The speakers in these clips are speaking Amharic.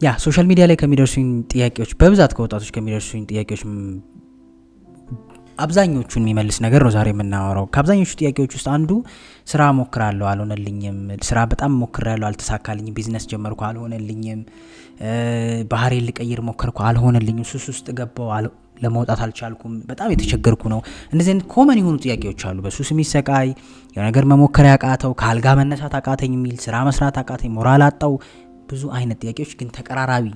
ያ ሶሻል ሚዲያ ላይ ከሚደርሱኝ ጥያቄዎች በብዛት ከወጣቶች ከሚደርሱኝ ጥያቄዎች አብዛኞቹን የሚመልስ ነገር ነው ዛሬ የምናወራው። ከአብዛኞቹ ጥያቄዎች ውስጥ አንዱ ስራ ሞክራለሁ አልሆነልኝም፣ ስራ በጣም ሞክራለሁ አልተሳካልኝም፣ ቢዝነስ ጀመርኩ አልሆነልኝም፣ ባህሪ ልቀይር ሞከርኩ አልሆነልኝም፣ ሱስ ውስጥ ገባው ለመውጣት አልቻልኩም፣ በጣም የተቸገርኩ ነው። እንደዚህ አይነት ኮመን የሆኑ ጥያቄዎች አሉ። በሱስ የሚሰቃይ የነገር መሞከር ያቃተው፣ ካልጋ መነሳት አቃተኝ የሚል፣ ስራ መስራት አቃተኝ፣ ሞራል አጣው፣ ብዙ አይነት ጥያቄዎች ግን ተቀራራቢ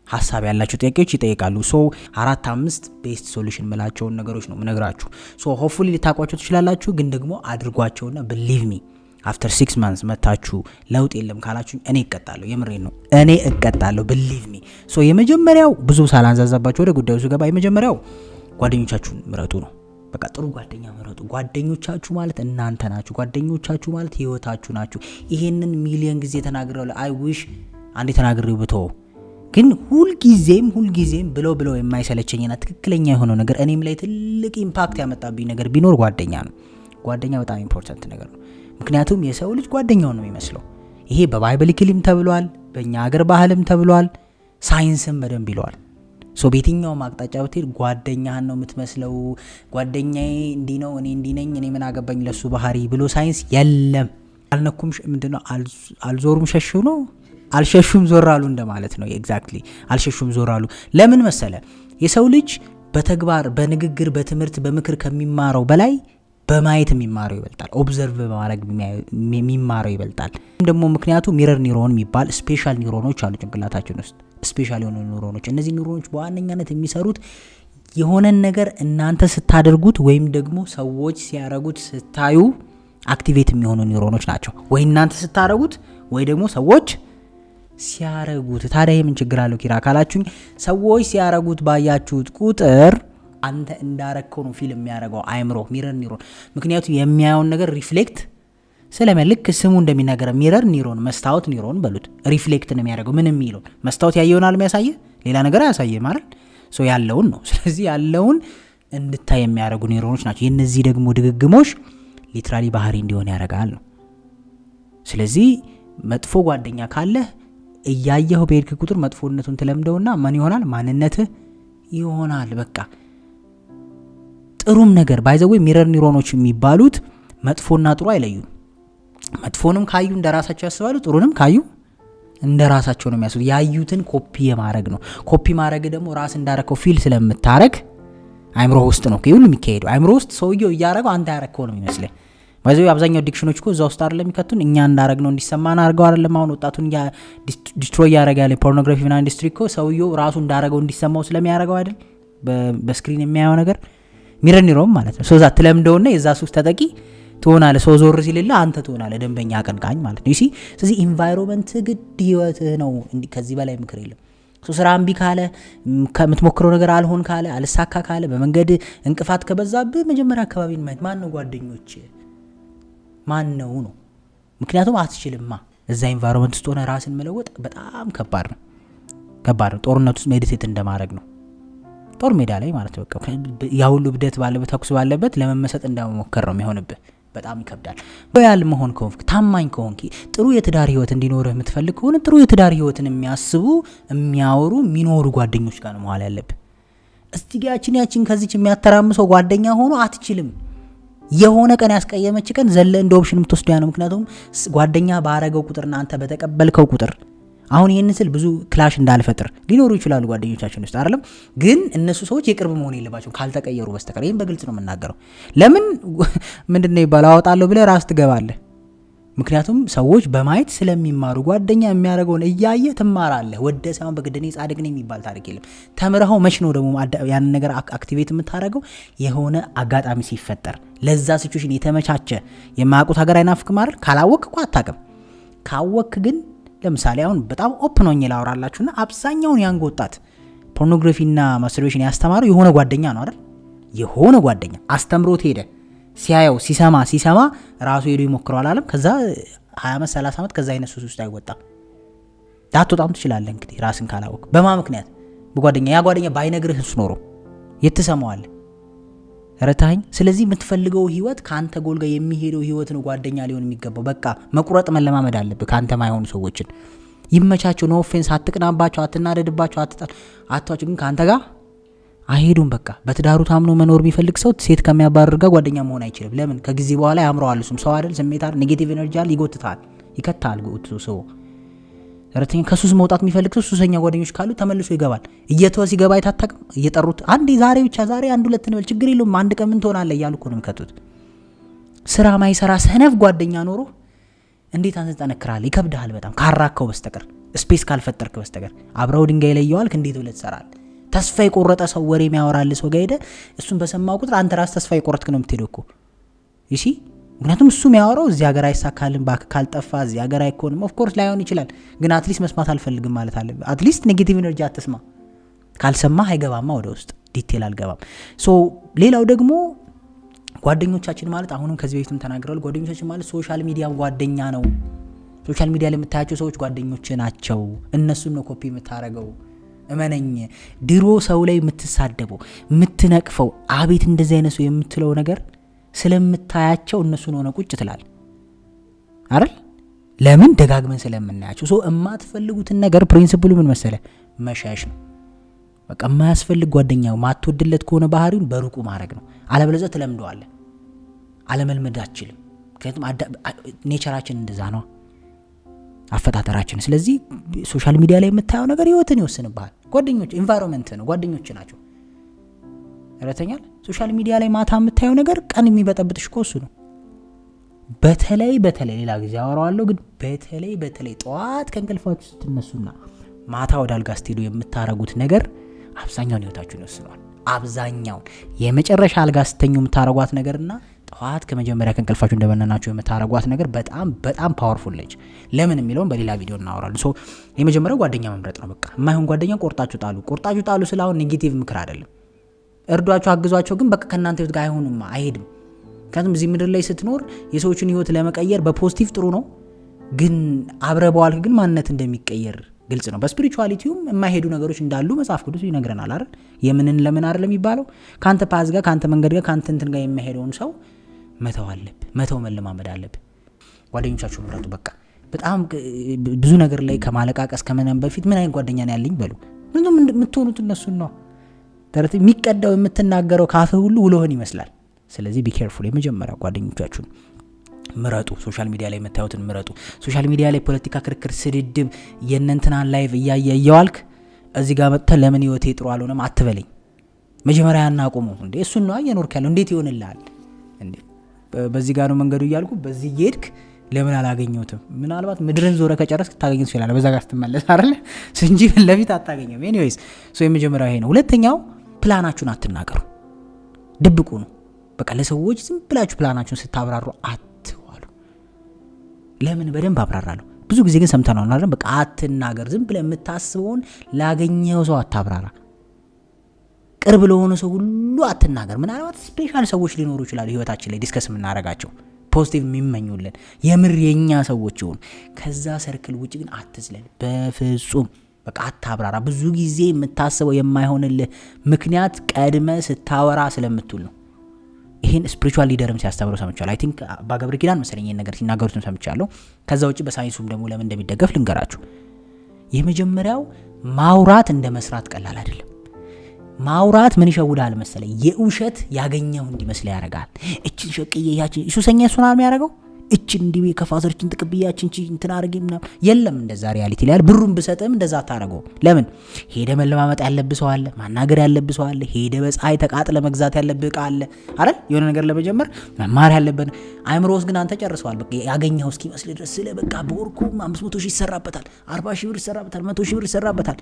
ሀሳብ ያላቸው ጥያቄዎች ይጠይቃሉ። ሶ 4-5 ቤስት ሶሉሽን መላቸውን ነገሮች ነው ምነግራችሁ። ሶ ሆፕፉሊ ልታቋቸው ትችላላችሁ፣ ግን ደግሞ አድርጓቸውና believe me after 6 months መታችሁ ለውጥ የለም ካላችሁ እኔ እቀጣለሁ። የምሬን ነው፣ እኔ እቀጣለሁ believe me። ሶ የመጀመሪያው ብዙ ሳላንዛዛባችሁ ወደ ጉዳዩ ስገባ የመጀመሪያው ጓደኞቻችሁን ምረጡ ነው። በቃ ጥሩ ጓደኛ ምረጡ። ጓደኞቻችሁ ማለት እናንተ ናችሁ። ጓደኞቻችሁ ማለት ህይወታችሁ ናችሁ። ይሄንን ሚሊዮን ጊዜ ተናግሬው አይ ዊሽ አንዴ ተናግሬው ብተው ግን ሁልጊዜም ብለው የማይሰለቸኝና ትክክለኛ የሆነው ነገር እኔም ላይ ትልቅ ኢምፓክት ያመጣብኝ ነገር ቢኖር ጓደኛ ነው። ጓደኛ በጣም ኢምፖርታንት ነገር ነው። ምክንያቱም የሰው ልጅ ጓደኛው ነው የሚመስለው። ይሄ በባይብሊክሊም ተብሏል፣ በእኛ ሀገር ባህልም ተብሏል፣ ሳይንስም በደንብ ይለዋል። ሶ በየትኛውም አቅጣጫ ብትሄድ ጓደኛህን ነው የምትመስለው። ጓደኛዬ እንዲህ ነው፣ እኔ እንዲህ ነኝ፣ እኔ ምን አገባኝ ለሱ ባህሪ ብሎ ሳይንስ የለም። አልነኩም ምንድነው አልዞሩም ሸሽው ነው አልሸሹም ዞር አሉ እንደማለት ነው። ኤግዛክትሊ አልሸሹም ዞር አሉ። ለምን መሰለ? የሰው ልጅ በተግባር በንግግር በትምህርት በምክር ከሚማረው በላይ በማየት የሚማረው ይበልጣል። ኦብዘርቭ በማድረግ የሚማረው ይበልጣል። ደግሞ ምክንያቱ ሚረር ኒውሮን የሚባል ስፔሻል ኒውሮኖች አሉ ጭንቅላታችን ውስጥ፣ ስፔሻል የሆኑ ኒውሮኖች። እነዚህ ኒውሮኖች በዋነኛነት የሚሰሩት የሆነን ነገር እናንተ ስታደርጉት ወይም ደግሞ ሰዎች ሲያረጉት ስታዩ አክቲቬት የሚሆኑ ኒውሮኖች ናቸው። ወይ እናንተ ስታረጉት ወይ ደግሞ ሰዎች ሲያረጉት። ታዲያ የምን ችግር አለው ኪራ ካላችሁኝ፣ ሰዎች ሲያረጉት ባያችሁት ቁጥር አንተ እንዳረከው ነው ፊልም የሚያረጋው አይምሮ፣ ሚረር ኒውሮን። ምክንያቱም የሚያየውን ነገር ሪፍሌክት ስለመልክ ስሙ እንደሚናገር ሚረር ኒውሮን፣ መስታወት ኒውሮን በሉት፣ ሪፍሌክት ነው የሚያደርገው። ምን የሚለው መስታወት ያየውናል የሚያሳየ ሌላ ነገር አያሳየ ማለት ሶ ያለውን ነው። ስለዚህ ያለውን እንድታይ የሚያደርጉ ኒውሮኖች ናቸው። የነዚህ ደግሞ ድግግሞሽ ሊትራሊ ባህሪ እንዲሆን ያደርጋል ነው። ስለዚህ መጥፎ ጓደኛ ካለህ እያየው በሄድክ ቁጥር መጥፎነቱን ትለምደውና ማን ይሆናል? ማንነትህ ይሆናል። በቃ ጥሩም ነገር ባይዘው ሚረር ኒውሮኖች የሚባሉት መጥፎና ጥሩ አይለዩም። መጥፎንም ካዩ እንደራሳቸው ያስባሉ፣ ጥሩንም ካዩ እንደራሳቸው ነው የሚያስቡት። ያዩትን ኮፒ የማድረግ ነው። ኮፒ ማድረግ ደግሞ ራስ እንዳረከው ፊል ስለምታረግ አይምሮ ውስጥ ነው ሁሉ የሚካሄደው። አይምሮ ውስጥ ሰውየው እያረገው አንተ ያረከው ነው የሚመስልህ። ባይዘው አብዛኛው ዲክሽኖች እኮ እዛ ውስጥ አይደለም የሚከቱን፣ እኛ እንዳረግነው እንዲሰማና አርገው አይደለም። አሁን ወጣቱን ዲስትሮይ ያረጋ ያለ ፖርኖግራፊ እና ኢንዱስትሪ እኮ ሰውየው ራሱ እንዳረገው እንዲሰማው ስለሚያረገው አይደል በስክሪን የሚያየው ነገር ሚረር ኒውሮን ማለት ነው። ሶዛ ትለምደውና የዛ ሱስ ተጠቂ ትሆናለህ። ሰው ዞር ሲልልህ አንተ ትሆናለህ ደንበኛ አቀንቃኝ ማለት ነው። ስለዚህ ኢንቫይሮንመንት ግድ ህይወትህ ነው። ከዚህ በላይ ምክር የለም። ስራ እምቢ ካለ፣ ከምትሞክረው ነገር አልሆን ካለ፣ አልሳካ ካለ፣ በመንገድ እንቅፋት ከበዛብህ መጀመሪያ አካባቢን ማየት ማን ነው ጓደኞች ማን ነው። ምክንያቱም አትችልማ። እዛ ኢንቫይሮንመንት ውስጥ ሆነ ራስን መለወጥ በጣም ከባድ ነው። ጦርነት ውስጥ ሜዲቴት እንደማድረግ ነው። ጦር ሜዳ ላይ ማለት ነው። በቃ ያ ሁሉ ብደት ባለበት ተኩስ ባለበት ለመመሰጥ እንደመሞከር ነው የሚሆንብህ። በጣም ይከብዳል። በያል መሆን ከሆንክ፣ ታማኝ ከሆንክ፣ ጥሩ የትዳር ህይወት እንዲኖርህ የምትፈልግ ከሆነ ጥሩ የትዳር ህይወትን የሚያስቡ የሚያወሩ የሚኖሩ ጓደኞች ጋር ነው መዋል ያለብህ። እስቲጋችን ያችን ከዚች የሚያተራምሰው ጓደኛ ሆኖ አትችልም። የሆነ ቀን ያስቀየመች ቀን ዘለ እንደ ኦፕሽን የምትወስዱ ያ ነው። ምክንያቱም ጓደኛ ባረገው ቁጥርና አንተ በተቀበልከው ቁጥር አሁን ይሄን ስል ብዙ ክላሽ እንዳልፈጥር ሊኖሩ ይችላሉ ጓደኞቻችን ውስጥ አይደለም። ግን እነሱ ሰዎች የቅርብ መሆን የለባቸው ካልተቀየሩ በስተቀር። ይሄን በግልጽ ነው የምናገረው። ለምን ምንድነው ይባላል አወጣለሁ ብለህ ራስ ትገባለህ። ምክንያቱም ሰዎች በማየት ስለሚማሩ ጓደኛ የሚያደርገውን እያየ ትማራለህ። ወደ ሳይሆን በግድ እኔ ጻድቅ ነኝ የሚባል ታሪክ የለም። ተምረኸው መች ነው ደግሞ ያን ነገር አክቲቬት የምታደርገው? የሆነ አጋጣሚ ሲፈጠር ለዛ ሲቹዌሽን የተመቻቸ የማያውቁት ሀገር አይናፍቅም አይደል? ካላወቅ እኮ አታውቅም። ካወቅ ግን ለምሳሌ አሁን በጣም ኦፕን ሆኜ ላወራላችሁና አብዛኛውን ያንግ ወጣት ፖርኖግራፊና ማስተርቤሽን ያስተማረው የሆነ ጓደኛ ነው አይደል? የሆነ ጓደኛ አስተምሮት ሄደ ሲያየው ሲሰማ ራሱ ሄዶ ይሞክረዋል አለም። ከዛ 20 ዓመት 30 ዓመት ከዛ አይነት ሱስ ውስጥ አይወጣም። ዳትወጣም ትችላለህ እንግዲህ ራስን ካላወቅ። በማ ምክንያት? በጓደኛ። ያ ጓደኛ ባይነግርህ ኖሮ የትሰማዋለህ? ረታኝ። ስለዚህ የምትፈልገው ህይወት ካንተ ጎል ጋር የሚሄደው ህይወት ነው ጓደኛ ሊሆን የሚገባው። በቃ መቁረጥ መለማመድ አለብህ ካንተ ማይሆኑ ሰዎችን። ይመቻቸው። ኖ ኦፌንስ፣ አትቅናባቸው፣ አትናደድባቸው፣ አትዋቸው። ግን ካንተ ጋር አይሄዱም። በቃ በትዳሩ ታምኖ መኖር የሚፈልግ ሰው ሴት ከሚያባርር ጋር ጓደኛ መሆን አይችልም። ለምን? ከጊዜ በኋላ ያምረዋል። እሱም ሰው አይደል? ስሜት አይደል? ኔጌቲቭ ኤነርጂ አለ፣ ይጎትታል፣ ይከታል። ሰው ረተኛ ከሱስ መውጣት የሚፈልግ ሰው ሱሰኛ ጓደኞች ካሉ ተመልሶ ይገባል። እየተወ ሲገባ አይታጠቅም። እየጠሩት አንዴ ዛሬ ብቻ ዛሬ አንድ ሁለት እንበል ችግር የለውም አንድ ቀን ምን ትሆናለህ እያሉ እኮ ነው የሚከቱት። ስራ ማይሰራ ሰነፍ ጓደኛ ኖሮ እንዴት አንተ ትጠነክራለህ? ይከብድሃል በጣም ካራከው በስተቀር ስፔስ ካልፈጠርክ በስተቀር አብረው ድንጋይ ላይ ያዋልክ እንዴት ብለህ ትሰራለህ? ተስፋ የቆረጠ ሰው ወሬ የሚያወራል ሰው ጋር ሄደህ እሱን በሰማው ቁጥር አንተ ራስህ ተስፋ የቆረጥክ ነው የምትሄደው እኮ እሺ። ምክንያቱም እሱ የሚያወራው እዚህ ሀገር አይሳካልም ባክ ካልጠፋ እዚህ ሀገር አይኮንም። ኦፍ ኮርስ ላይሆን ይችላል፣ ግን አትሊስት መስማት አልፈልግም ማለት አለብህ። አትሊስት ኔጌቲቭ ኤነርጂ አትስማ። ካልሰማህ አይገባማ ወደ ውስጥ ዲቴል አልገባም። ሶ ሌላው ደግሞ ጓደኞቻችን ማለት አሁንም ከዚህ በፊትም ተናግረዋል። ጓደኞቻችን ማለት ሶሻል ሚዲያ ጓደኛ ነው። ሶሻል ሚዲያ ላይ የምታያቸው ሰዎች ጓደኞች ናቸው። እነሱን ነው ኮፒ የምታረገው። እመነኝ፣ ድሮ ሰው ላይ የምትሳደበው የምትነቅፈው አቤት እንደዚህ አይነት ሰው የምትለው ነገር ስለምታያቸው እነሱን ሆነ ቁጭ ትላል አይደል? ለምን? ደጋግመን ስለምናያቸው። ሶ የማትፈልጉትን ነገር ፕሪንሲፕሉ ምን መሰለ? መሻሽ ነው። በቃ የማያስፈልግ ጓደኛው ማትወድለት ከሆነ ባህሪውን በሩቁ ማድረግ ነው። አለበለዚያ ትለምደዋለህ። አለመልመድ አትችልም። ምክንያቱም ኔቸራችን እንደዛ ነው፣ አፈጣጠራችን። ስለዚህ ሶሻል ሚዲያ ላይ የምታየው ነገር ህይወትን ይወስንብሃል። ጓደኞች ኢንቫይሮንመንት ነው፣ ጓደኞች ናቸው። ረተኛል ሶሻል ሚዲያ ላይ ማታ የምታየው ነገር ቀን የሚበጠብጥሽ እኮ እሱ ነው። በተለይ ሌላ ጊዜ አወራዋለሁ፣ ግን በተለይ ጠዋት ከእንቅልፋችሁ ስትነሱና ማታ ወደ አልጋ ስትሄዱ የምታረጉት ነገር አብዛኛውን ህይወታችሁን ይወስነዋል። አብዛኛውን የመጨረሻ አልጋ ስተኙ የምታረጓት ነገርና ጠዋት ከመጀመሪያ ከእንቅልፋችሁ እንደበነናችሁ የምታረጓት ነገር በጣም ፓወርፉል ነች። ለምን የሚለውን በሌላ ቪዲዮ እናወራለን። ሶ የመጀመሪያው ጓደኛ መምረጥ ነው። በቃ የማይሆን ጓደኛ ቆርጣችሁ ጣሉ። ስላሁን ኔጌቲቭ ምክር አይደለም። እርዷቸው፣ አግዟቸው። ግን በቃ ከእናንተ ህይወት ጋር አይሆኑም፣ አይሄድም። ምክንያቱም እዚህ ምድር ላይ ስትኖር የሰዎችን ህይወት ለመቀየር በፖዚቲቭ ጥሩ ነው፣ ግን አብረበዋልክ ግን ማንነት እንደሚቀየር ግልጽ ነው። በስፒሪቹዋሊቲውም የማይሄዱ ነገሮች እንዳሉ መጽሐፍ ቅዱስ ይነግረናል አይደል? የምንን ለምን አይደለም የሚባለው? ካንተ ፓዝ ጋር ካንተ መንገድ ጋር ካንተ እንትን ጋር የሚሄደውን ሰው መተው አለብህ፣ መለማመድ አለብህ። ጓደኞቻችሁ ምረጡ። በቃ በጣም ብዙ ነገር ላይ ከማለቃቀስ ከመናም በፊት ምን አይነት ጓደኛ ነው ያለኝ በሉ። ምንም የምትሆኑት እነሱን ነው። ተረት የሚቀዳው የምትናገረው ካፈ ሁሉ ውሎህን ይመስላል። ስለዚህ ቢ ኬርፉል። የመጀመሪያው ጓደኞቻችሁን ምረጡ። ሶሻል ሚዲያ ላይ የምታዩትን ምረጡ። ሶሻል ሚዲያ ላይ ፖለቲካ ክርክር፣ ስድድብ፣ የእነንትናን ላይቭ እያየዋልክ እዚህ ጋር መጥተህ ለምን ህይወቴ ጥሩ አልሆነም አትበለኝ። መጀመሪያ ያናቁሙ እንዴ እሱን ነው እየኖርክ ያለው። እንዴት ይሆንልሃል እንዴ? በዚህ ጋር ነው መንገዱ እያልኩ በዚህ እየሄድክ ለምን አላገኘሁትም? ምናልባት ምድርን ዞረ ከጨረስክ ታገኘው ትችላለህ፣ በዛ ጋር ስትመለስ አይደል እንጂ ለፊት አታገኘም። ኤኒዌይስ ሶ የመጀመሪያው ይሄ ነው። ሁለተኛው ፕላናችሁን አትናገሩ፣ ድብቁ ነው። በቃ ለሰዎች ዝም ብላችሁ ፕላናችሁን ስታብራሩ አትዋሉ። ለምን? በደንብ አብራራለሁ። ብዙ ጊዜ ግን ሰምተናል አይደል? በቃ አትናገር። ዝም ብለህ የምታስበውን ላገኘው ሰው አታብራራ። ቅርብ ለሆነ ሰው ሁሉ አትናገር። ምናልባት ስፔሻል ሰዎች ሊኖሩ ይችላሉ ህይወታችን ላይ ዲስከስ የምናረጋቸው ፖዚቲቭ የሚመኙልን የምር የኛ ሰዎች ይሁን። ከዛ ሰርክል ውጭ ግን አትዝለል በፍጹም። በቃ አታብራራ። ብዙ ጊዜ የምታስበው የማይሆንልህ ምክንያት ቀድመ ስታወራ ስለምትውል ነው። ይሄን ስፒሪቹዋል ሊደርም ሲያስተምረው ሰምቻለሁ። አይ ቲንክ ባገብረ ኪዳን መሰለኝ ይሄን ነገር ሲናገሩትም ሰምቻለሁ። ከዛ ውጭ በሳይንሱም ደግሞ ለምን እንደሚደገፍ ልንገራችሁ። የመጀመሪያው ማውራት እንደ መስራት ቀላል አይደለም። ማውራት ምን ይሸውዳል መሰለኝ? የውሸት ያገኘው እንዲመስል ያደርጋል። እችን ሸቅዬ ያችን ሱሰኛ እሱናል የሚያደርገው እችን እንዲህ ከፋዘርችን ጥቅብያችን እንትን አድርጌ ምናምን የለም። እንደዛ ሪያሊቲ ላይ ብሩን ብሰጥም እንደዛ ታረገው። ለምን? ሄደ መለማመጥ ያለብህ ሰው አለ፣ ማናገር ያለብህ ሰው አለ፣ ሄደ በፀሐይ ተቃጥለ መግዛት ያለብህ ዕቃ አለ አይደል? የሆነ ነገር ለመጀመር መማር ያለብን አይምሮ ውስጥ ግን አንተ ጨርሰዋል። በቃ ያገኘው እስኪመስል ድረስ ስለ በቃ በወርኩ 500 ሺህ ይሰራበታል፣ 40 ሺህ ብር ይሰራበታል፣ 100 ሺህ ብር ይሰራበታል።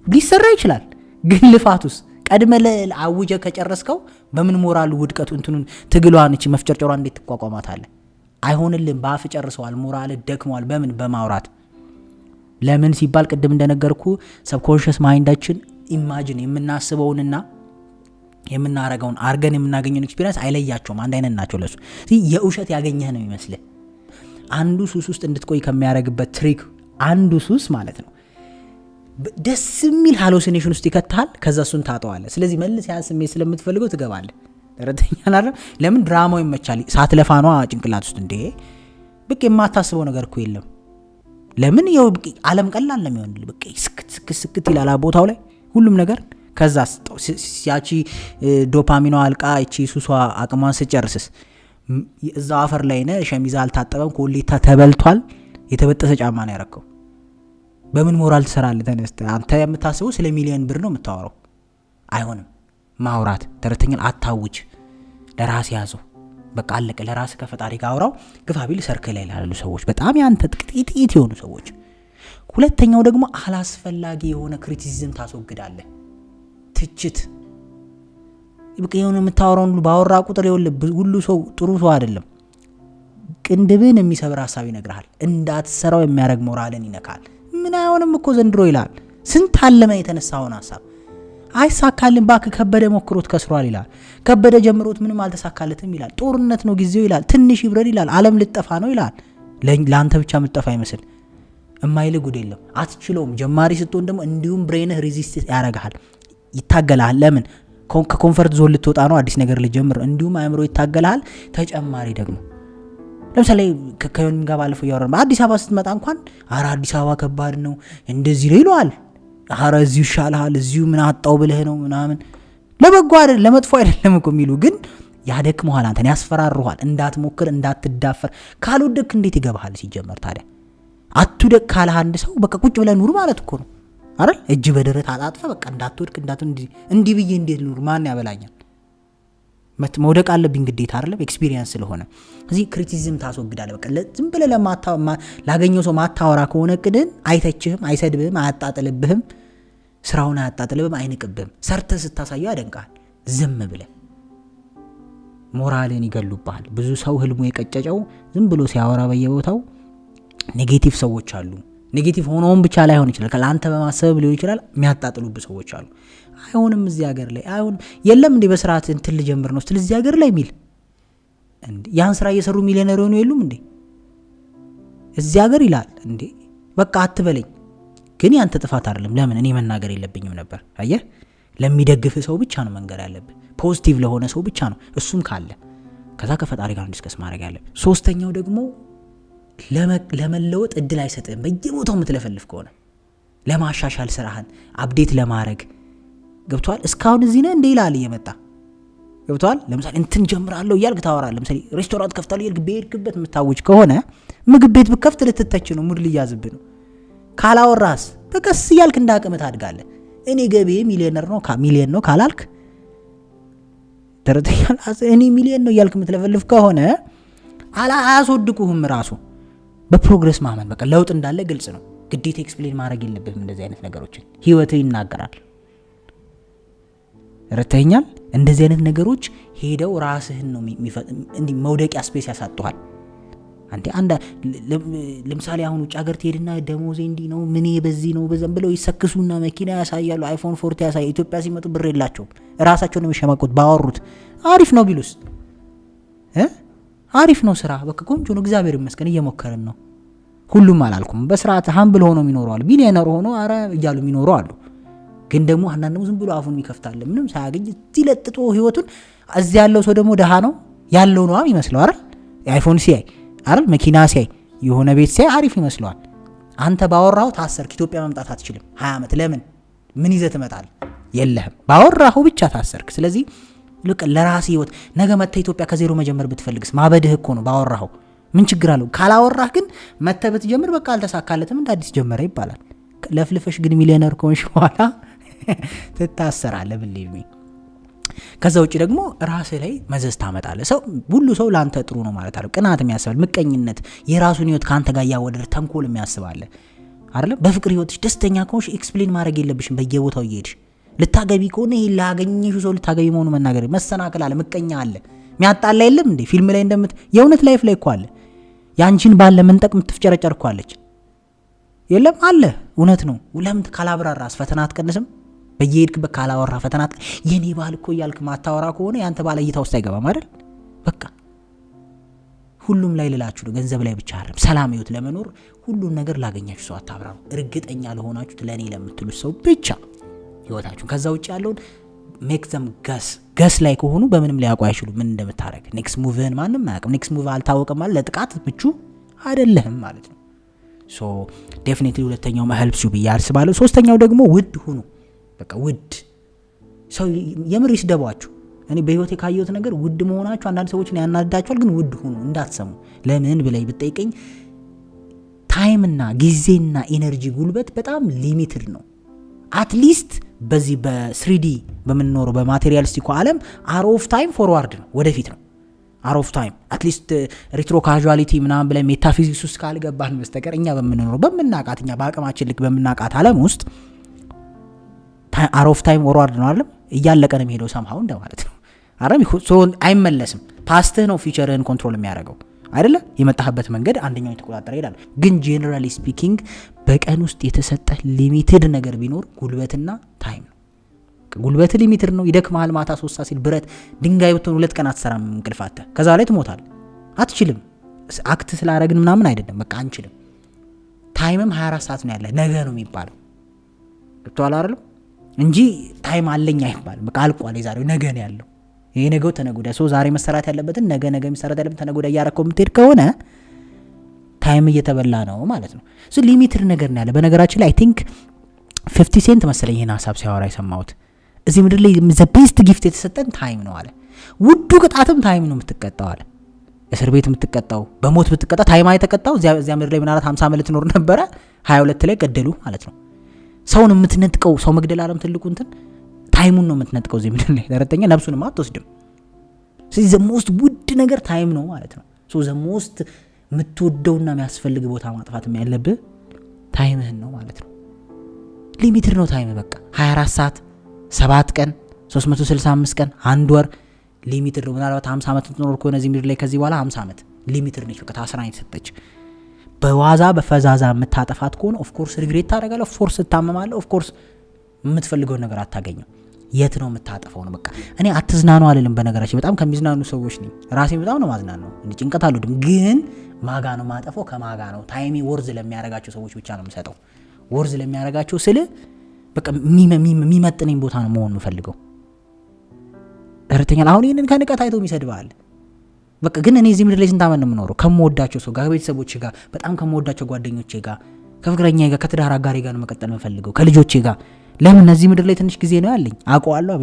ሊሰራ ይችላል፣ ግን ልፋቱስ ቀድመ ለአውጀ ከጨረስከው በምን ሞራሉ ውድቀቱ እንትኑን ትግሏን እቺ መፍጨርጨሯን እንዴት ትቋቋማታለህ? አይሆንልም። ባፍ ጨርሰዋል፣ ሞራል ደክሟል። በምን? በማውራት። ለምን ሲባል ቅድም እንደነገርኩ ሰብኮንሺየስ ማይንዳችን ኢማጂን የምናስበውንና የምናረጋውን አርገን የምናገኘውን ኤክስፒሪየንስ አይለያቸውም፣ አንድ አይነት ናቸው ለሱ። የውሸት ያገኘህ ነው የሚመስልህ። አንዱ ሱስ ውስጥ እንድትቆይ ከሚያረግበት ትሪክ አንዱ ሱስ ማለት ነው ደስ የሚል ሃሎሲኔሽን ውስጥ ይከታል። ከዛ እሱን ታጠዋለህ። ስለዚህ መልስ ያን ስሜት ስለምትፈልገው ትገባለህ። ተረተኛል አይደል? ለምን? ድራማው ይመቻል። ሳትለፋኗ ጭንቅላት ውስጥ እንዴ በቃ የማታስበው ነገር እኮ የለም። ለምን ይው ዓለም ቀላል ነው የሚሆንልህ። በቃ ስክት ይላል ቦታው ላይ ሁሉም ነገር። ከዛ ያቺ ዶፓሚኗ አልቃ እቺ ሱሷ አቅሟን ስጨርስስ እዛው አፈር ላይ ነህ፣ ሸሚዝ አልታጠበም፣ ኮሌታ ተበልቷል፣ የተበጠሰ ጫማ ነው ያረከው። በምን ሞራል ትሰራለህ? ተነስተህ አንተ የምታስበው ስለ ሚሊዮን ብር ነው የምታወራው። አይሆንም ማውራት። ተረተኛል አታውጅ፣ ለራስ ያዘው። በቃ አለቀ። ለራስ ከፈጣሪ ጋር አውራው። ግፋቢል ሰርክል ላይ ያሉ ሰዎች በጣም ያንተ ጥቂት የሆኑ ሰዎች። ሁለተኛው ደግሞ አላስፈላጊ የሆነ ክሪቲሲዝም ታስወግዳለህ። ትችት በቃ የሆነ የምታወራውን ሁሉ ባወራ ቁጥር ሁሉ ሰው ጥሩ ሰው አይደለም። ቅንድብን የሚሰብር ሐሳብ ይነግርሃል። እንዳትሰራው የሚያደርግ ሞራልን ይነካል። ምን አይሆንም እኮ ዘንድሮ ይላል። ስንት አለመ የተነሳውን ሐሳብ አይሳካልን ባክ። ከበደ ሞክሮት ከስሯል ይላል። ከበደ ጀምሮት ምንም አልተሳካለትም ይላል። ጦርነት ነው ጊዜው ይላል። ትንሽ ይብረድ ይላል። ዓለም ልጠፋ ነው ይላል። ለአንተ ብቻ የምትጠፋ አይመስል እማይል ጉድ የለም። አትችለውም። ጀማሪ ስትሆን ደግሞ እንዲሁም ብሬንህ ሬዚስት ያደርጋል፣ ይታገላል። ለምን? ከኮንፈርት ዞን ልትወጣ ነው፣ አዲስ ነገር ልጀምር። እንዲሁም አእምሮ ይታገላል። ተጨማሪ ደግሞ ለምሳሌ ከከዮን ጋር ባለፈው ያወራን አዲስ አበባ ስትመጣ እንኳን አረ አዲስ አበባ ከባድ ነው እንደዚህ ነው ይሏል። አረ እዚሁ ይሻልሃል፣ እዚሁ ምን አጣው ብለህ ነው ምናምን። ለበጎ አይደል ለመጥፎ አይደለም እኮ የሚሉ ግን ያደክመዋል፣ አንተን ያስፈራሩሃል። እንዳትሞክር እንዳትዳፈር። ካልወደክ እንዴት ይገባሃል? ሲጀመር ታዲያ አትውደቅ ካለ አንድ ሰው በቃ ቁጭ ብለህ ኑር ማለት እኮ ነው አይደል? እጅ በደረት አጣጥፈ በቃ እንዳትወድቅ እንዲህ ብዬ እንዴት ኑር? ማን ያበላኛል? መውደቅ አለብኝ ግዴታ አይደለም፣ ኤክስፒሪየንስ ስለሆነ። እዚህ ክሪቲሲዝም ታስወግዳለህ። በቃ ዝም ብለህ ላገኘው ሰው ማታወራ ከሆነ ቅድን አይተችህም፣ አይሰድብህም፣ አያጣጥልብህም፣ ስራውን አያጣጥልብህም፣ አይንቅብህም። ሰርተህ ስታሳየው ያደንቃል። ዝም ብለህ ሞራልን ይገሉብሃል። ብዙ ሰው ህልሙ የቀጨጨው ዝም ብሎ ሲያወራ በየቦታው ኔጌቲቭ ሰዎች አሉ። ኔጌቲቭ ሆኖም ብቻ ላይሆን ይችላል፣ ለአንተ በማሰብ ሊሆን ይችላል። የሚያጣጥሉብ ሰዎች አሉ። አይሆንም እዚህ ሀገር ላይ አይሆንም። የለም እንዴ በስርዓት እንትን ልጀምር ነው ስትል እዚህ ሀገር ላይ ሚል እንዴ ያን ስራ እየሰሩ ሚሊዮነር ሆኑ የሉም እንዴ እዚህ ሀገር ይላል እንዴ። በቃ አትበለኝ። ግን ያንተ ጥፋት አይደለም። ለምን እኔ መናገር የለብኝም ነበር። አየህ፣ ለሚደግፍ ሰው ብቻ ነው መንገር ያለብህ። ፖዚቲቭ ለሆነ ሰው ብቻ ነው፣ እሱም ካለ ከዛ ከፈጣሪ ጋር ዲስከስ ማድረግ ያለብህ። ሶስተኛው ደግሞ ለመለወጥ እድል አይሰጥም። በየቦታው የምትለፈልፍ ከሆነ ለማሻሻል ስራህን አፕዴት ለማድረግ ገብቷል። እስካሁን እዚህ ነህ እንደ ይላል እየመጣ ገብቷል። ለምሳሌ እንትን ጀምራለሁ እያልክ ታወራለህ። ለምሳሌ ሬስቶራንት ከፍታለሁ እያልክ በሄድክበት የምታውጅ ከሆነ ምግብ ቤት ብከፍት ልትተች ነው፣ ሙድ ልያዝብህ ነው። ካላወራስ በቀስ እያልክ እንዳቅምህ ታድጋለህ። እኔ ገቢ ሚሊዮነር ነው ሚሊዮን ነው ካላልክ ተረተኛል። እኔ ሚሊዮን ነው እያልክ የምትለፈልፍ ከሆነ አያስወድቁህም። ራሱ በፕሮግረስ ማመን በቃ ለውጥ እንዳለ ግልጽ ነው። ግዴታ ኤክስፕሌን ማድረግ የለብህም። እንደዚህ አይነት ነገሮችን ህይወትህ ይናገራል። ረተኛል። እንደዚህ አይነት ነገሮች ሄደው ራስህን ነው እንዲህ መውደቂያ ስፔስ ያሳጡሃል። አንተ ለምሳሌ አሁን ውጭ ሀገር ትሄድና ደሞዜ እንዲህ ነው ምን በዚህ ነው በዘም ብለው ይሰክሱና መኪና ያሳያሉ፣ አይፎን 40 ያሳያሉ። ኢትዮጵያ ሲመጡ ብር የላቸውም፣ ራሳቸው ነው የሚሸማቁት። ባወሩት አሪፍ ነው ቢሉስ አሪፍ ነው ስራ በቃ ቆንጆ ነው እግዚአብሔር ይመስገን እየሞከርን ነው። ሁሉም አላልኩም። በስርዓት ሀምብል ሆኖ የሚኖሩ አሉ፣ ሚሊዮነር ሆኖ አረ እያሉ የሚኖሩ አሉ። ግን ደግሞ አንዳንዱ ዝም ብሎ አፉን ይከፍታል ምንም ሳያገኝ ሲለጥጦ ህይወቱን። እዚህ ያለው ሰው ደግሞ ደሃ ነው ያለው ነው ይመስለው አይደል? አይፎን ሲያይ አይደል? መኪና ሲያይ የሆነ ቤት ሲያይ አሪፍ ይመስለዋል። አንተ ባወራው ታሰርክ። ኢትዮጵያ መምጣት አትችልም 20 ዓመት። ለምን? ምን ይዘህ ትመጣለህ? የለህም። ባወራው ብቻ ታሰርክ። ስለዚህ ልክ ለራስህ ህይወት ነገ መተህ ኢትዮጵያ ከዜሮ መጀመር ብትፈልግስ ማበድህ እኮ ነው። ባወራው ምን ችግር አለው? ካላወራህ ግን መተህ ብትጀምር በቃ አልተሳካለትም እንደ አዲስ ጀመረ ይባላል። ለፍልፈሽ ግን ሚሊዮነር ከሆንሽ በኋላ ትታሰራለህ። ብሊቭ ከዛ ውጭ ደግሞ ራስህ ላይ መዘዝ ታመጣለህ። ሰው ሁሉ ሰው ላንተ ጥሩ ነው ማለት አይደለም። ቅናት የሚያስባል፣ ምቀኝነት፣ የራሱን ህይወት ካንተ ጋር ያወደረ ተንኮል የሚያስባለ አይደለም። በፍቅር ህይወትሽ ደስተኛ ከሆንሽ ኤክስፕሌን ማድረግ የለብሽም። በየቦታው እየሄድሽ ልታገቢ ከሆነ ይሄ ላገኘሽ ሰው ልታገቢ መሆኑ መናገር። መሰናከል አለ፣ ምቀኛ አለ፣ የሚያጣላ የለም እንዴ? ፊልም ላይ የእውነት ላይፍ ላይ እኮ አለ። ያንቺን ባለ መንጠቅ የምትፍጨረጨር እኮ አለች። የለም አለ፣ እውነት ነው። ለምን ካላብራራስ ፈተና አትቀንስም? በየሄድክበት ካላወራ ፈተና የኔ ባል እኮ እያልክ ማታወራ ከሆነ ያንተ ባለ እይታ ውስጥ አይገባም አይደል? በቃ ሁሉም ላይ ልላችሁ ነው፣ ገንዘብ ላይ ብቻ አይደለም። ሰላም ህይወት ለመኖር ሁሉን ነገር ላገኛችሁ ሰው አታብራሩ። እርግጠኛ ለሆናችሁት ለኔ ለምትሉት ሰው ብቻ ህይወታችሁ። ከዛ ውጭ ያለውን ሜክ ዘም ገስ ላይ ከሆኑ በምንም ላይ ያውቁ አይችሉም ምን እንደምታረግ። ኔክስት ሙቭህን ማንም አያውቅም። ኔክስት ሙቭ አልታወቀም ማለት ለጥቃት ምቹ አይደለህም ማለት ነው። ሶ ዴፊኒትሊ ሁለተኛው helps you ብዬ አስባለሁ። ሶስተኛው ደግሞ ውድ ሁኑ። በቃ ውድ ሰው የምር ይስደባችሁ። እኔ በህይወቴ ካየሁት ነገር ውድ መሆናችሁ አንዳንድ ሰዎችን ያናድዳቸዋል፣ ግን ውድ ሁኑ እንዳትሰሙ። ለምን ብለይ ብትጠይቀኝ ታይም እና ጊዜና ኢነርጂ ጉልበት በጣም ሊሚትድ ነው። አትሊስት በዚህ በ3D በምንኖረው በማቴሪያሊስቲክ ዓለም አር ኦፍ ታይም ፎርዋርድ ነው፣ ወደፊት ነው። አር ኦፍ ታይም አትሊስት ሪትሮ ካዡአሊቲ ምናምን ብለ ሜታፊዚክስ ውስጥ ካልገባን በስተቀር እኛ በምንኖረው በምናቃት እኛ በአቅማችን ልክ በምናቃት ዓለም ውስጥ አር ኦፍ ታይም ፎርዋርድ ነው አይደል? እያለቀ ነው የሚሄደው ሰምሃው እንደማለት ነው አይደል? ሶ አይመለስም። ፓስትህ ነው ፊቸርህን ኮንትሮል የሚያደርገው አይደለ? የመጣህበት መንገድ አንደኛው የተቆጣጠረ ይላል። ግን ጄነራሊ ስፒኪንግ በቀን ውስጥ የተሰጠ ሊሚትድ ነገር ቢኖር ጉልበትና ታይም ነው። ጉልበት ሊሚትድ ነው። ይደክማል። ማታ 3 ሰዓት ሲል ብረት ድንጋይ ብትሆን 2 ቀን አትሰራም እንቅልፋተ። ከዛ ላይ ትሞታል። አትችልም። አክት ስላረግን ምናምን አይደለም፣ በቃ አንችልም። ታይምም 24 ሰዓት ነው ያለ ነገ ነው የሚባለው። ገብቶሃል አይደል? እንጂ ታይም አለኝ አይባልም። በቃ አልቋል። የዛሬው ነገ ነው ያለው። ይሄ ነገው ተነጎዳ ሰው ዛሬ መሰራት ያለበትን ነገ የሚሰራት ያለበትን ተነጎዳ ያረከው ምትሄድ ከሆነ ታይም እየተበላ ነው ማለት ነው። ሶ ሊሚትድ ነገር ነው ያለ። በነገራችን ላይ አይ ቲንክ 50 ሴንት መሰለኝ ይሄን ሐሳብ ሲያወራ የሰማሁት። እዚህ ምድር ላይ ዘ ቤስት ጊፍት የተሰጠን ታይም ነው አለ። ውዱ ቅጣትም ታይም ነው የምትቀጣው አለ። እስር ቤት የምትቀጣው በሞት ብትቀጣ ታይም አይተቀጣው። እዚያ ምድር ላይ ምናልባት 50 ዓመት ትኖር ነበረ፣ 22 ላይ ገደሉ ማለት ነው። ሰውን የምትነጥቀው ሰው መግደል ዓለም ትልቁ እንትን ታይሙን ነው የምትነጥቀው እዚህ ምድር ላይ ተረተኛ ነፍሱን አትወስድም። ስለዚህ ዘ ሞስት ውድ ነገር ታይም ነው ማለት ነው። ሶ ዘ ሞስት የምትወደውና የሚያስፈልግ ቦታ ማጥፋት ያለብህ ታይምህን ነው ማለት ነው። ሊሚትድ ነው ታይም በቃ 24 ሰዓት 7 ቀን 365 ቀን 1 ወር ሊሚትድ ነው። ምናልባት 50 ዓመት ትኖር ከሆነ እዚህ ምድር ላይ ከዚህ በኋላ 50 ዓመት ሊሚትድ ነች። በቃ ታስራ የተሰጠች በዋዛ በፈዛዛ የምታጠፋት ከሆነ ኦፍ ኮርስ ሪግሬት ታደርጋለህ። ኦፍ ኮርስ ትታመማለህ። ኦፍ ኮርስ የምትፈልገው ነገር አታገኝም። የት ነው የምታጠፋው ነው በቃ። እኔ አትዝናኑ አልልም። በነገራችን በጣም ከሚዝናኑ ሰዎች ነኝ። ራሴ በጣም ነው ማዝናናው። እንዴ ጭንቀት አልወድም። ግን ማጋ ነው ማጠፋው ከማጋ ነው። ታይሚ ወርዝ ለሚያረጋቸው ሰዎች ብቻ ነው የምሰጠው። ወርዝ ለሚያረጋቸው ስለ በቃ የሚመጥነኝ ቦታ ነው መሆን የምፈልገው። እርተኛል አሁን ይሄንን ከንቀት አይቶ የሚሰድባል በቃ። ግን እኔ እዚህ ምድር ላይ ስንት ዓመት ነው የምኖረው? ከምወዳቸው ሰው ጋር፣ ከቤተሰቦቼ ጋር፣ በጣም ከምወዳቸው ጓደኞቼ ጋር፣ ከፍቅረኛዬ ጋር፣ ከትዳር አጋሬ ጋር ነው መቀጠል የምፈልገው፣ ከልጆቼ ጋር። ለምን እዚህ ምድር ላይ ትንሽ ጊዜ ነው ያለኝ አውቀዋለሁ።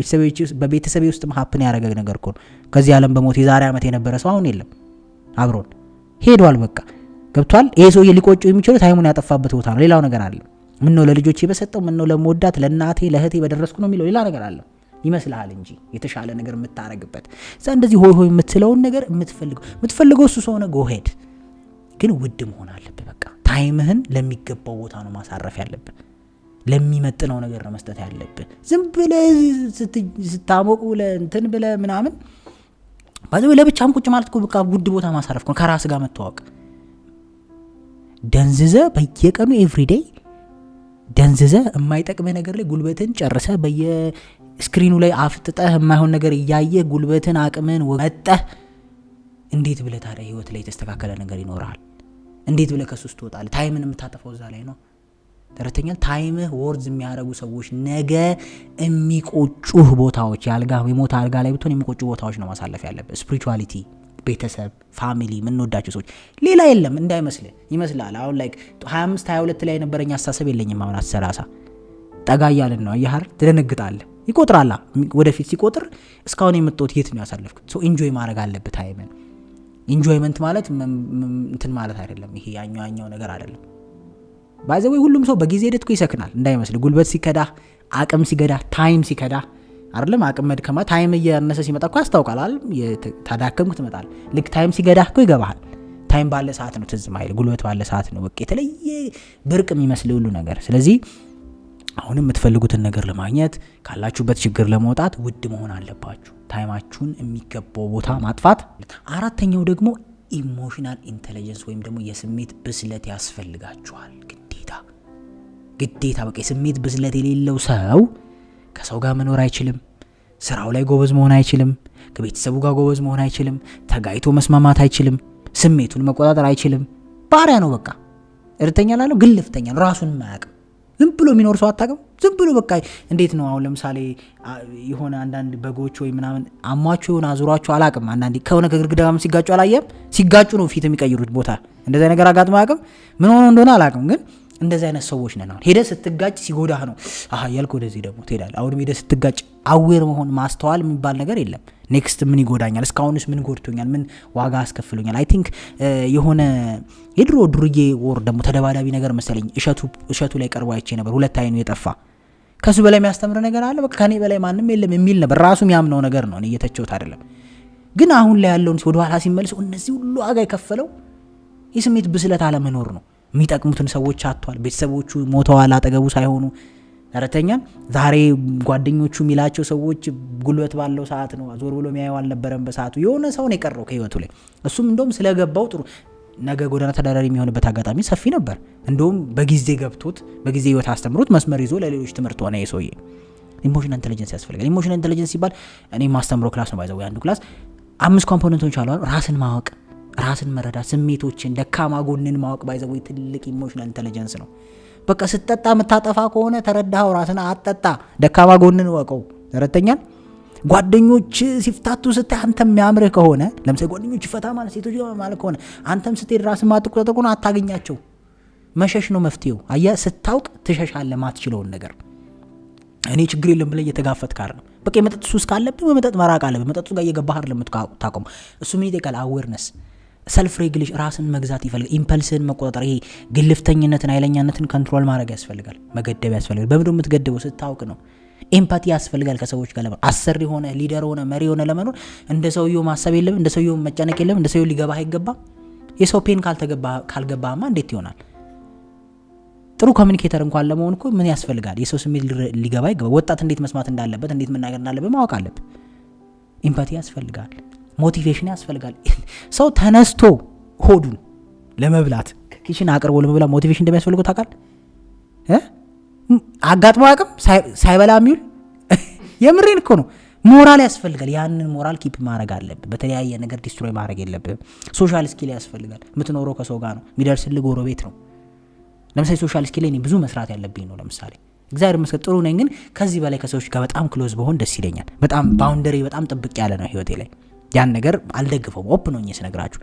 በቤተሰቤ ውስጥ ሀፕን ያደረገ ነገር እኮ ነው። ከዚህ ዓለም በሞት የዛሬ ዓመት የነበረ ሰው አሁን የለም፣ አብሮን ሄዷል። በቃ ገብቷል። ይሄ ሰውዬ ሊቆጨው የሚችለው ታይሙን ያጠፋበት ቦታ ነው። ሌላው ነገር አለ። ምን ነው ለልጆቼ በሰጠው፣ ምን ነው ለመወዳት ለእናቴ ለእህቴ በደረስኩ ነው የሚለው ሌላ ነገር አለ ይመስልሃል እንጂ የተሻለ ነገር የምታረግበት እዛ እንደዚህ ሆይ ሆይ የምትለውን ነገር የምትፈልገው እሱ ሰው ነው። ጎሄድ ግን ውድ መሆን አለብህ። በቃ ታይምህን ለሚገባው ቦታ ነው ማሳረፍ ያለብህ። ለሚመጥነው ነገር ነው መስጠት ያለብህ። ዝም ብለህ ስታሞቁ ለእንትን ብለህ ምናምን ባዘው ለብቻም ቁጭ ማለት እኮ በቃ ውድ ቦታ ማሳረፍ ነው። ከራስ ጋር መተዋወቅ ደንዝዘ በየቀኑ ኤቭሪዴይ ደንዝዘ የማይጠቅምህ ነገር ላይ ጉልበትን ጨርሰ በየስክሪኑ ላይ አፍጥጠህ የማይሆን ነገር እያየህ ጉልበትን አቅምን ወጠህ እንዴት ብለህ ታዲያ ህይወት ላይ የተስተካከለ ነገር ይኖርሃል? እንዴት ብለህ ከሱ ውስጥ ትወጣለህ? ታይምን የምታጠፋው እዛ ላይ ነው። ተረተኛል። ታይምህ ወርዝ የሚያደርጉ ሰዎች ነገ የሚቆጩህ ቦታዎች ያልጋ የሞት አልጋ ላይ ብትሆን የሚቆጩ ቦታዎች ነው ማሳለፍ ያለብህ። ስፒሪቹዋሊቲ፣ ቤተሰብ፣ ፋሚሊ፣ የምንወዳቸው ሰዎች ሌላ የለም እንዳይመስልህ። ይመስላል አሁን ላይ 25 22 ላይ የነበረኝ አስተሳሰብ የለኝም። አሁን 30 ጠጋ እያልን ነው። አያህር ትደነግጣለህ። ይቆጥራላ ወደፊት ሲቆጥር እስካሁን የምትወት የት ነው ያሳለፍኩት? ሶ ኢንጆይ ማድረግ አለብህ ታይምን። ኢንጆይመንት ማለት እንትን ማለት አይደለም። ይሄ ያኛው ነገር አይደለም። ባይዘው ሁሉም ሰው በጊዜ ሂደት እኮ ይሰክናል እንዳይመስል። ጉልበት ሲከዳ፣ አቅም ሲገዳ፣ ታይም ሲከዳ አይደለም። አቅም መድከማ ታይም እያነሰ ሲመጣ እኮ ያስታውቃል አይደል? ታዳከምኩ ትመጣል። ልክ ታይም ሲገዳ እኮ ይገባሃል። ታይም ባለ ሰዓት ነው ትዝ ማይል፣ ጉልበት ባለ ሰዓት ነው በቃ የተለየ ብርቅ የሚመስል ሁሉ ነገር። ስለዚህ አሁንም የምትፈልጉትን ነገር ለማግኘት ካላችሁበት ችግር ለመውጣት ውድ መሆን አለባችሁ። ታይማችሁን የሚገባው ቦታ ማጥፋት። አራተኛው ደግሞ ኢሞሽናል ኢንተለጀንስ ወይም ደግሞ የስሜት ብስለት ያስፈልጋችኋል። ግዴታ በቃ የስሜት ብስለት የሌለው ሰው ከሰው ጋር መኖር አይችልም። ስራው ላይ ጎበዝ መሆን አይችልም። ከቤተሰቡ ጋር ጎበዝ መሆን አይችልም። ተጋይቶ መስማማት አይችልም። ስሜቱን መቆጣጠር አይችልም። ባሪያ ነው በቃ። እርተኛ ላለው ግልፍተኛ ነው። ራሱን ማያውቅም። ዝም ብሎ የሚኖር ሰው አታውቅም። ዝም ብሎ በቃ እንዴት ነው አሁን ለምሳሌ የሆነ አንዳንድ በጎች ወይ ምናምን አሟቸው የሆነ አዙሯቸው አላቅም አንዳንዴ ከሆነ ከግድግዳ ጋር ሲጋጩ አላየም ሲጋጩ ነው ፊት የሚቀይሩት ቦታ እንደዛ ነገር አጋጥሞ አያውቅም ምን ሆኖ እንደሆነ አላቅም ግን እንደዛ አይነት ሰዎች ነን አሁን ሄደህ ስትጋጭ ሲጎዳህ ነው ያልኩ ወደዚህ ደግሞ ትሄዳለህ አሁን ሄደህ ስትጋጭ አዌር መሆን ማስተዋል የሚባል ነገር የለም ኔክስት ምን ይጎዳኛል እስካሁንስ ምን ጎድቶኛል ምን ዋጋ አስከፍሎኛል አይ ቲንክ የሆነ የድሮ ድርዬ ወር ደግሞ ተደባዳቢ ነገር መሰለኝ እሸቱ ላይ ቀርቦ አይቼ ነበር ሁለት አይኑ የጠፋ ከሱ በላይ የሚያስተምር ነገር አለ በቃ ከኔ በላይ ማንም የለም የሚል ነበር ራሱ የሚያምነው ነገር ነው እኔ እየተቸውት አይደለም ግን አሁን ላይ ያለውን ወደ ኋላ ሲመልሰው እነዚህ ሁሉ ዋጋ የከፈለው የስሜት ብስለት አለመኖር ነው የሚጠቅሙትን ሰዎች አጥቷል ቤተሰቦቹ ሞተዋል አጠገቡ ሳይሆኑ ተረተኛል ዛሬ ጓደኞቹ ሚላቸው ሰዎች ጉልበት ባለው ሰዓት ነው ዞር ብሎ የሚያየው አልነበረም በሰዓቱ የሆነ ሰው ነው የቀረው ከህይወቱ ላይ እሱም እንደውም ስለገባው ጥሩ ነገ ጎዳና ተዳዳሪ የሚሆንበት አጋጣሚ ሰፊ ነበር እንደውም በጊዜ ገብቶት በጊዜ ህይወት አስተምሮት መስመር ይዞ ለሌሎች ትምህርት ሆነ የሰውዬ ኢሞሽናል ኢንተለጀንስ ያስፈልጋል ኢሞሽናል ኢንተለጀንስ ሲባል እኔ ማስተምሮ ክላስ ነው ባይዘው አንዱ ክላስ 5 ኮምፖነንቶች አሉ ራስን ማወቅ ራስን መረዳት ስሜቶችን ደካማ ጎንን ማወቅ ባይዘው ትልቅ ኢሞሽናል ኢንተለጀንስ ነው በቃ ስትጠጣ መታጠፋ ከሆነ ተረዳኸው ራስን አጠጣ ደካማ ጎንን ወቀው ተረተኛል ጓደኞች ሲፍታቱ ስታይ አንተም የሚያምርህ ከሆነ ለምሳሌ ጓደኞች ይፈታ ማለት ሴቶች ማለት ከሆነ አንተም ስትሄድ ራስን ማጥቆጠጥ ከሆነ አታገኛቸው መሸሽ ነው መፍትሄው አያ ስታውቅ ትሸሻለህ ማትችለውን ነገር እኔ ችግር የለም ብለህ እየተጋፈጥክ አይደለም በቃ የመጠጥ ሱስ ካለብህ በመጠጥ መራቅ አለብህ መጠጡ ጋር እየገባህ አይደለም ታቆም እሱ ምን ይጠይቃል አዌርነስ ሰልፍ ሬጉሌሽን ራስን መግዛት ይፈልጋል ኢምፐልስን መቆጣጠር ይሄ ግልፍተኝነትን ኃይለኛነትን ኮንትሮል ማድረግ ያስፈልጋል መገደብ ያስፈልጋል በምንድነው የምትገድበው ስታውቅ ነው ኤምፓቲ ያስፈልጋል ከሰዎች ጋር ለመኖር አሰሪ ሆነ ሊደር ሆነ መሪ ሆነ ለመኖር እንደ ሰውየው ማሰብ የለም እንደ ሰውየው መጨነቅ የለም እንደ ሰውየው ሊገባህ አይገባም የሰው ፔን ካልገባህማ እንዴት ይሆናል ጥሩ ኮሚኒኬተር እንኳን ለመሆን እኮ ምን ያስፈልጋል የሰው ስሜት ሊገባ ይገባ ወጣት እንዴት መስማት እንዳለበት እንዴት መናገር እንዳለበት ማወቅ አለበት ኤምፓቲ ያስፈልጋል ሞቲቬሽን ያስፈልጋል ሰው ተነስቶ ሆዱን ለመብላት ኪችን አቅርቦ ለመብላት ሞቲቬሽን እንደሚያስፈልገው ታውቃለህ አጋጥሞ አቅም ሳይበላ የሚውል የምሬን እኮ ነው ሞራል ያስፈልጋል ያንን ሞራል ኪፕ ማድረግ አለብህ በተለያየ ነገር ዲስትሮይ ማድረግ የለብህም ሶሻል ስኪል ያስፈልጋል የምትኖረው ከሰው ጋር ነው የሚደርስልህ ጎረቤት ነው ለምሳሌ ሶሻል ስኪል ላይ ብዙ መስራት ያለብኝ ነው ለምሳሌ እግዚአብሔር ይመስገን ጥሩ ነኝ ግን ከዚህ በላይ ከሰዎች ጋር በጣም ክሎዝ በሆን ደስ ይለኛል በጣም ባውንደሪ በጣም ጥብቅ ያለ ነው ህይወቴ ላይ ያን ነገር አልደግፈውም ኦፕን ሆኜ ስነግራችሁ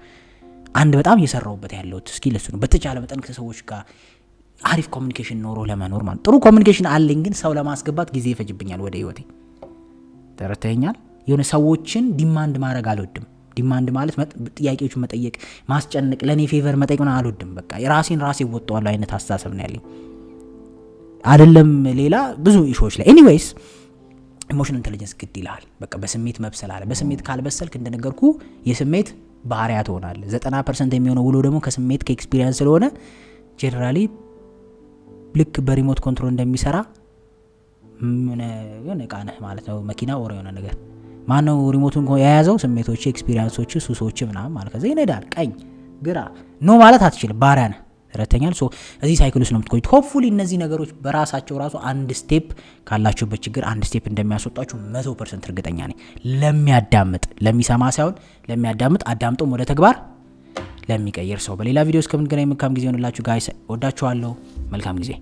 አንድ በጣም እየሰራሁበት ያለው ስኪል እሱ ነው በተቻለ መጠን ከሰዎች ጋር አሪፍ ኮሚኒኬሽን ኖሮ ለመኖር ማለት ጥሩ ኮሚኒኬሽን አለኝ ግን ሰው ለማስገባት ጊዜ ይፈጅብኛል ወደ ህይወቴ ተረተኛል የሆነ ሰዎችን ዲማንድ ማድረግ አልወድም ዲማንድ ማለት ጥያቄዎችን መጠየቅ ማስጨነቅ ለኔ ፌቨር መጠየቅ ነው አልወድም በቃ ራሴን ወጣዋለሁ አይነት አስተሳሰብ ነው ያለኝ አይደለም ሌላ ብዙ ኢሹዎች ላይ ኤኒዌይስ ኢሞሽናል ኢንተለጀንስ ግድ ይላል በቃ በስሜት መብሰል አለ በስሜት ካልበሰልክ እንደነገርኩ የስሜት ባህሪያ ትሆናለህ 90% የሚሆነው ውሎ ደግሞ ከስሜት ከኤክስፒሪየንስ ስለሆነ ጀነራሊ ልክ በሪሞት ኮንትሮል እንደሚሰራ ምን ቃነህ ማለት ነው መኪና ወር የሆነ ነገር ማነው ሪሞቱን የያዘው ስሜቶች ኤክስፒሪየንሶች ሱሶች ምናምን ማለት ከዛ ይነዳል ቀኝ ግራ ኖ ማለት አትችልም ባሪያ ነህ ተረተኛል ሶ እዚህ ሳይክል ውስጥ ነው የምትቆዩት ሆፕፉሊ እነዚህ ነገሮች በራሳቸው ራሱ አንድ ስቴፕ ካላችሁበት ችግር አንድ ስቴፕ እንደሚያስወጣችሁ 100% እርግጠኛ ነኝ ለሚያዳምጥ ለሚሰማ ሳይሆን ለሚያዳምጥ አዳምጦም ወደ ተግባር ለሚቀየር ሰው በሌላ ቪዲዮ እስከምንገናኝ መልካም ጊዜ ሆነላችሁ ጋይስ ወዳችኋለሁ መልካም ጊዜ